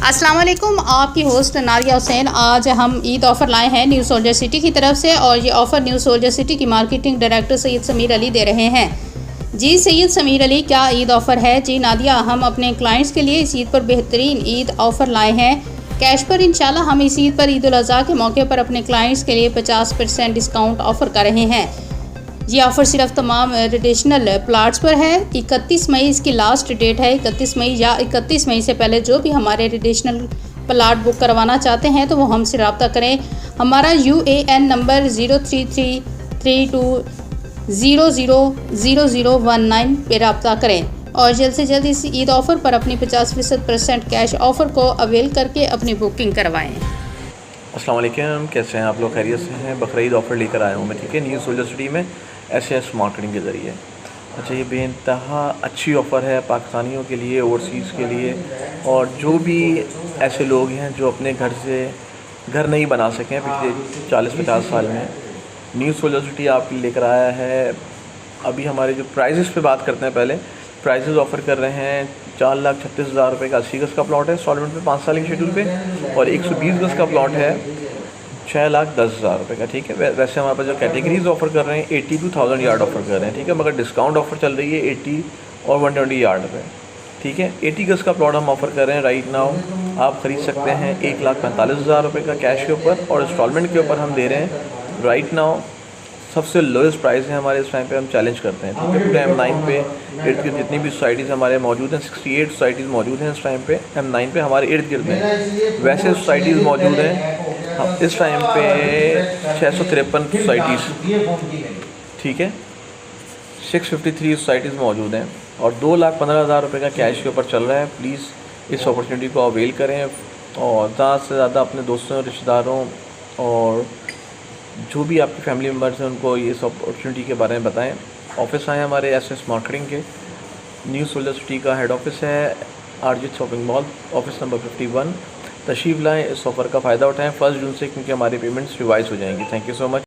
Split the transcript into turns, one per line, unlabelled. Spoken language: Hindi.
अस्सलाम वालेकुम, आपकी होस्ट नारिया हुसैन। आज हम ईद ऑफ़र लाए हैं न्यू सोल्जर सिटी की तरफ से, और ये ऑफ़र न्यू सोल्जर सिटी की मार्केटिंग डायरेक्टर सैयद समीर अली दे रहे हैं। जी सैयद समीर अली, क्या ईद ऑफ़र है? जी नादिया, हम अपने क्लाइंट्स के लिए इस ईद पर बेहतरीन ईद ऑफ़र लाए हैं। कैश पर इंशाल्लाह हम इस ईद पर ईद उल अज़हा के मौके पर अपने क्लाइंट्स के लिए 50% डिस्काउंट ऑफ़र कर रहे हैं। ये ऑफ़र सिर्फ तमाम ट्रेडिशनल प्लाट्स पर है। 31 मई इसकी लास्ट डेट है। 31 मई या 31 मई से पहले जो भी हमारे ट्रेडिशनल प्लाट बुक करवाना चाहते हैं तो वो हमसे रब्ता करें। हमारा UAN नंबर 033320000019 पे रब्ता करें और जल्द से जल्द इस ईद ऑफ़र पर अपनी 50% कैश ऑफ़र को अवेल करके अपनी बुकिंग करवाएँ।
अस्सलाम वालेकुम, कैसे हैं आप लोग? खैरियत से हैं? बकरीद ऑफ़र लेकर आया हूँ मैं, ठीक है, न्यू सोल्जर सिटी में SS मार्केटिंग के ज़रिए। अच्छा, ये बेइंतहा अच्छी ऑफ़र है पाकिस्तानियों के लिए, ओवरसीज़ के लिए, और जो भी ऐसे लोग हैं जो अपने घर से घर नहीं बना सकें पिछले 40-50 साल में, न्यू सोल्जर सिटी आपके लिए लेकर आया है। अभी हमारे जो प्राइजेस पे बात करते हैं, पहले प्राइजेस ऑफ़र कर रहे हैं। 4,36,000 रुपये का 80 गज़ का प्लॉट है इंस्टॉलमेंट पे 5 साल के शेड्यूल पे, और 120 गज़ का प्लॉट है 6,10,000 रुपये का, ठीक है। वैसे हमारे पास जो कैटेगरीज ऑफ़र कर रहे हैं 82,000 यार्ड ऑफ़र कर रहे हैं, ठीक है, मगर डिस्काउंट ऑफ़र चल रही है 80 और 120 यार्ड पे, ठीक है। 80 गज़ का प्लॉट हम ऑफ़र कर रहे हैं राइट नाउ। आप ख़रीद सकते हैं 1,45,000 रुपये का कैश के ऊपर, और इंस्टॉलमेंट के ऊपर हम दे रहे हैं राइट नाउ सबसे लोएस्ट प्राइस है हमारे इस टाइम पे। हम चैलेंज करते हैं, ठीक है। पूरे M9 पे इर्द गिर्द जितनी भी सोसाइटीज़ हमारे मौजूद हैं, 68 सोसाइटीज़ मौजूद हैं इस टाइम पे M9 पे हमारे इर्द गिर्द में। वैसे सोसाइटीज़ मौजूद हैं इस टाइम पे 653 सोसाइटीज़, ठीक है, 653 सोसाइटीज़ मौजूद हैं, और 2,15,000 रुपये का कैश के ऊपर चल रहा है। प्लीज़ इस अपॉर्चुनिटी को अवेल करें और ज़्यादा से ज़्यादा अपने दोस्तों, रिश्तेदारों और जो भी आपके फैमिली मेम्बर्स हैं उनको ये इस अपॉर्चुनिटी के बारे में बताएं। ऑफिस आए हमारे SS मार्केटिंग के, न्यू सोल्जर सिटी का हेड ऑफिस है RJ shopping mall, office number 51। तशरीफ़ लाएँ, इस ऑफ़र का फ़ायदा उठाएँ 1 जून से, क्योंकि हमारी पेमेंट्स रिवाइज़ हो जाएंगी। Thank you so much.